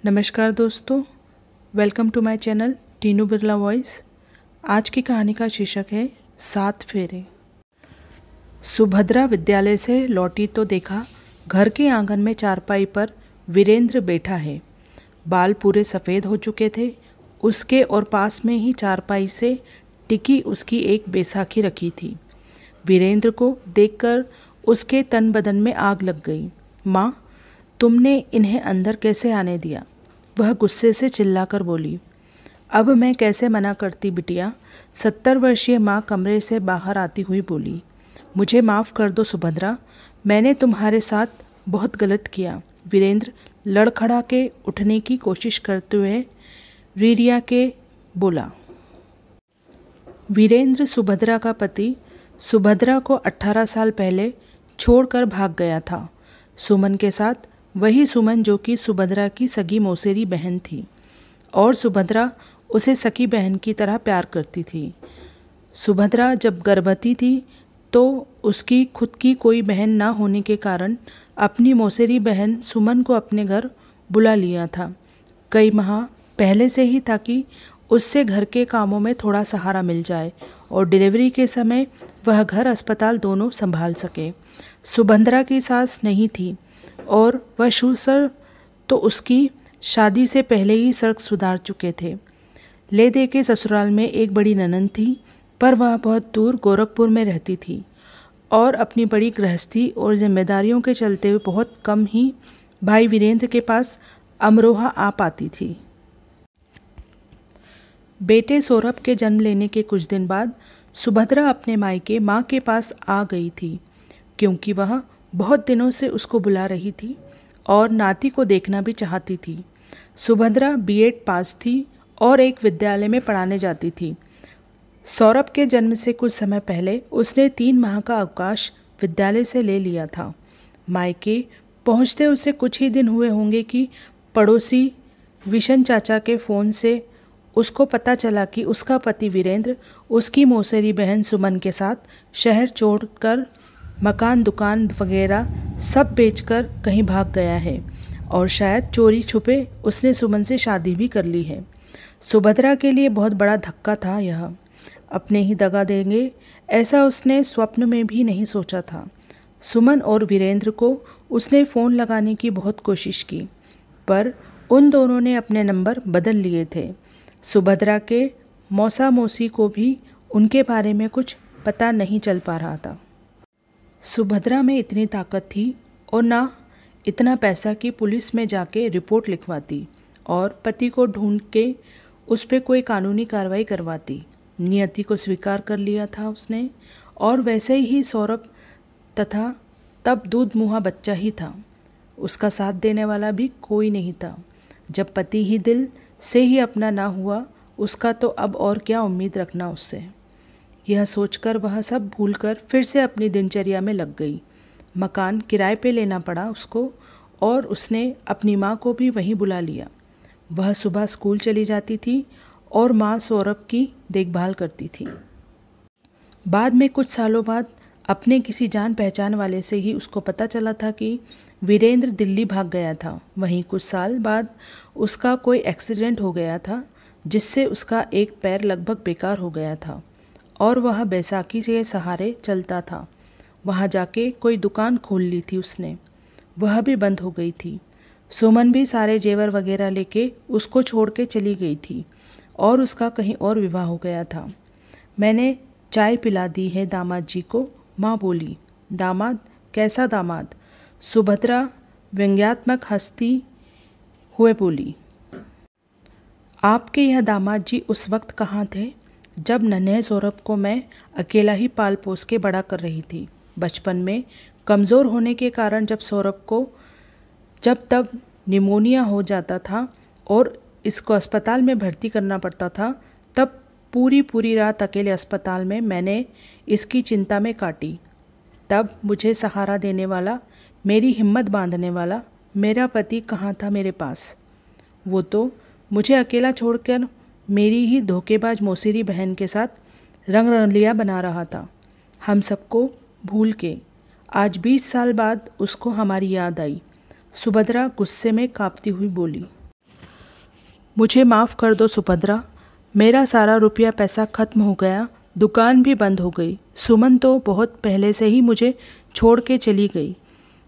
नमस्कार दोस्तों, welcome to my channel Tinu Birla voice. आज की कहानी का शीर्षक है 7 फेरे। सुभद्रा विद्यालय से लौटी तो देखा घर के आंगन में चारपाई पर वीरेंद्र बैठा है। बाल पूरे सफ़ेद हो चुके थे। उसके और पास में ही चारपाई से टिकी उसकी एक बैसाखी रखी थी। वीरेंद्र को देखकर उसके तन बदन में आग लग गई। माँ, तुमने इन्हें अंदर कैसे आने दिया? वह गुस्से से चिल्लाकर बोली। अब मैं कैसे मना करती बिटिया, 70 वर्षीय माँ कमरे से बाहर आती हुई बोली। मुझे माफ़ कर दो सुभद्रा, मैंने तुम्हारे साथ बहुत गलत किया। वीरेंद्र लड़खड़ा के उठने की कोशिश करते हुए रीरिया के बोला। वीरेंद्र सुभद्रा का पति सुभद्रा को 18 साल पहले छोड़कर भाग गया था। सुमन के साथ, वही सुमन जो कि सुभद्रा की सगी मौसेरी बहन थी और सुभद्रा उसे सगी बहन की तरह प्यार करती थी। सुभद्रा जब गर्भवती थी तो उसकी खुद की कोई बहन ना होने के कारण अपनी मौसेरी बहन सुमन को अपने घर बुला लिया था। कई माह पहले से ही, ताकि उससे घर के कामों में थोड़ा सहारा मिल जाए और डिलीवरी के समय वह घर अस्पताल दोनों संभाल सके। सुभद्रा की सास नहीं थी और वह ससुर तो उसकी शादी से पहले ही सड़क सुधार चुके थे। ले दे के ससुराल में एक बड़ी ननंद थी, पर वह बहुत दूर गोरखपुर में रहती थी और अपनी बड़ी गृहस्थी और जिम्मेदारियों के चलते हुए बहुत कम ही भाई वीरेंद्र के पास अमरोहा आ पाती थी। बेटे सौरभ के जन्म लेने के कुछ दिन बाद सुभद्रा अपने मायके माँ के पास आ गई थी, क्योंकि वह बहुत दिनों से उसको बुला रही थी और नाती को देखना भी चाहती थी। सुभद्रा बीएड पास थी और एक विद्यालय में पढ़ाने जाती थी। सौरभ के जन्म से कुछ समय पहले उसने 3 माह का अवकाश विद्यालय से ले लिया था। मायके पहुंचते उसे कुछ ही दिन हुए होंगे कि पड़ोसी विशन चाचा के फ़ोन से उसको पता चला कि उसका पति वीरेंद्र उसकी मौसेरी बहन सुमन के साथ शहर छोड़कर मकान, दुकान वगैरह सब बेचकर कहीं भाग गया है और शायद चोरी छुपे उसने सुमन से शादी भी कर ली है। सुभद्रा के लिए बहुत बड़ा धक्का था यह। अपने ही दगा देंगे ऐसा उसने स्वप्न में भी नहीं सोचा था। सुमन और वीरेंद्र को उसने फ़ोन लगाने की बहुत कोशिश की, पर उन दोनों ने अपने नंबर बदल लिए थे। सुभद्रा के मौसा मौसी को भी उनके बारे में कुछ पता नहीं चल पा रहा था। सुभद्रा में इतनी ताकत थी और ना इतना पैसा कि पुलिस में जाके रिपोर्ट लिखवाती और पति को ढूंढ के उस पर कोई कानूनी कार्रवाई करवाती। नियति को स्वीकार कर लिया था उसने, और वैसे ही सौरभ तथा तब दूध मुहा बच्चा ही था। उसका साथ देने वाला भी कोई नहीं था। जब पति ही दिल से ही अपना ना हुआ उसका, तो अब और क्या उम्मीद रखना उससे। यह सोचकर वह सब भूलकर फिर से अपनी दिनचर्या में लग गई। मकान किराए पे लेना पड़ा उसको और उसने अपनी माँ को भी वहीं बुला लिया। वह सुबह स्कूल चली जाती थी और माँ सौरभ की देखभाल करती थी। बाद में कुछ सालों बाद अपने किसी जान पहचान वाले से ही उसको पता चला था कि वीरेंद्र दिल्ली भाग गया था। वहीं कुछ साल बाद उसका कोई एक्सीडेंट हो गया था, जिससे उसका एक पैर लगभग बेकार हो गया था और वह बैसाखी के सहारे चलता था। वहाँ जाके कोई दुकान खोल ली थी उसने, वह भी बंद हो गई थी। सुमन भी सारे जेवर वगैरह लेके उसको छोड़ के चली गई थी और उसका कहीं और विवाह हो गया था। मैंने चाय पिला दी है दामाद जी को, माँ बोली। दामाद? कैसा दामाद? सुभद्रा व्यंग्यात्मक हंसती हुए बोली। आपके यह दामाद जी उस वक्त कहाँ थे जब नन्हे सौरभ को मैं अकेला ही पाल पोस के बड़ा कर रही थी। बचपन में कमज़ोर होने के कारण जब सौरभ को जब तब निमोनिया हो जाता था और इसको अस्पताल में भर्ती करना पड़ता था, तब पूरी रात अकेले अस्पताल में मैंने इसकी चिंता में काटी। तब मुझे सहारा देने वाला, मेरी हिम्मत बांधने वाला मेरा पति कहाँ था मेरे पास? वो तो मुझे अकेला छोड़कर मेरी ही धोखेबाज मौसेरी बहन के साथ रंग रंगलिया बना रहा था। हम सबको भूल के आज 20 साल बाद उसको हमारी याद आई। सुभद्रा गुस्से में कांपती हुई बोली। मुझे माफ़ कर दो सुभद्रा, मेरा सारा रुपया पैसा खत्म हो गया, दुकान भी बंद हो गई। सुमन तो बहुत पहले से ही मुझे छोड़ के चली गई।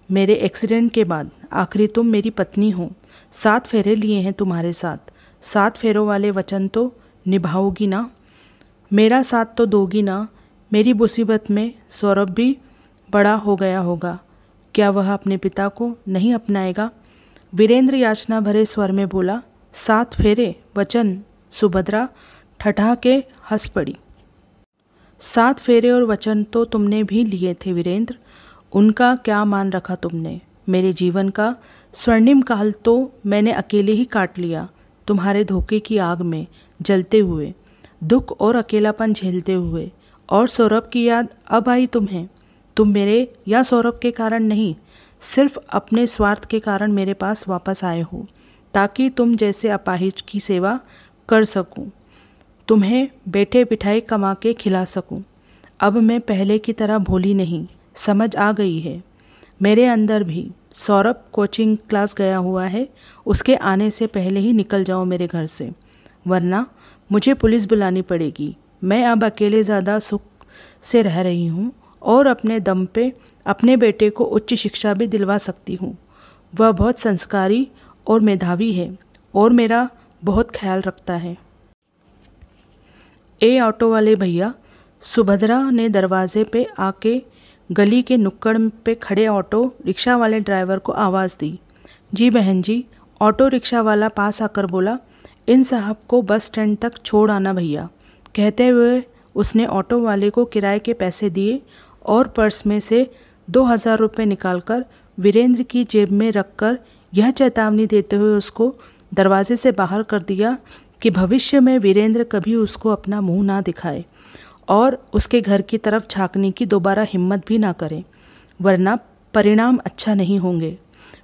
मेरे एक्सीडेंट के बाद आखिरी तुम मेरी पत्नी हो। 7 फेरे लिए हैं तुम्हारे साथ। 7 फेरों वाले वचन तो निभाओगी ना? मेरा साथ तो दोगी ना? मेरी मुसीबत में सौरभ भी बड़ा हो गया होगा, क्या वह अपने पिता को नहीं अपनाएगा? वीरेंद्र याचना भरे स्वर में बोला। 7 फेरे वचन? सुभद्रा ठठा के हंस पड़ी। 7 फेरे और वचन तो तुमने भी लिए थे वीरेंद्र, उनका क्या मान रखा तुमने? मेरे जीवन का स्वर्णिम काल तो मैंने अकेले ही काट लिया, तुम्हारे धोखे की आग में जलते हुए, दुख और अकेलापन झेलते हुए। और सौरभ की याद अब आई तुम्हें? तुम मेरे या सौरभ के कारण नहीं, सिर्फ अपने स्वार्थ के कारण मेरे पास वापस आए हो, ताकि तुम जैसे अपाहिज की सेवा कर सकूं, तुम्हें बैठे बिठाए कमा के खिला सकूं। अब मैं पहले की तरह भोली नहीं, समझ आ गई है मेरे अंदर भी। सौरभ कोचिंग क्लास गया हुआ है, उसके आने से पहले ही निकल जाओ मेरे घर से, वरना मुझे पुलिस बुलानी पड़ेगी। मैं अब अकेले ज़्यादा सुख से रह रही हूँ और अपने दम पे अपने बेटे को उच्च शिक्षा भी दिलवा सकती हूँ। वह बहुत संस्कारी और मेधावी है और मेरा बहुत ख्याल रखता है। ए ऑटो वाले भैया, सुभद्रा ने दरवाजे पे आके गली के नुक्कड़ पे खड़े ऑटो रिक्शा वाले ड्राइवर को आवाज़ दी। जी बहन जी। ऑटो रिक्शा वाला पास आकर बोला, इन साहब को बस स्टैंड तक छोड़ आना भैया। कहते हुए उसने ऑटो वाले को किराए के पैसे दिए और पर्स में से 2000 रुपये निकालकर वीरेंद्र की जेब में रखकर यह चेतावनी देते हुए उसको दरवाजे से बाहर कर दिया कि भविष्य में वीरेंद्र कभी उसको अपना मुंह ना दिखाए और उसके घर की तरफ झांकने की दोबारा हिम्मत भी ना करे, वरना परिणाम अच्छा नहीं होंगे।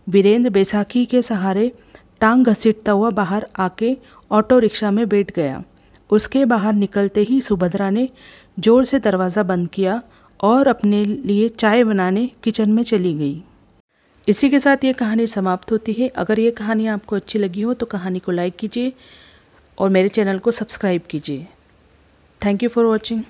वीरेंद्र बैसाखी के सहारे टांग घसीटता हुआ बाहर आके ऑटो रिक्शा में बैठ गया। उसके बाहर निकलते ही सुभद्रा ने जोर से दरवाज़ा बंद किया और अपने लिए चाय बनाने किचन में चली गई। इसी के साथ ये कहानी समाप्त होती है। अगर ये कहानी आपको अच्छी लगी हो तो कहानी को लाइक कीजिए और मेरे चैनल को सब्सक्राइब कीजिए। Thank you for watching.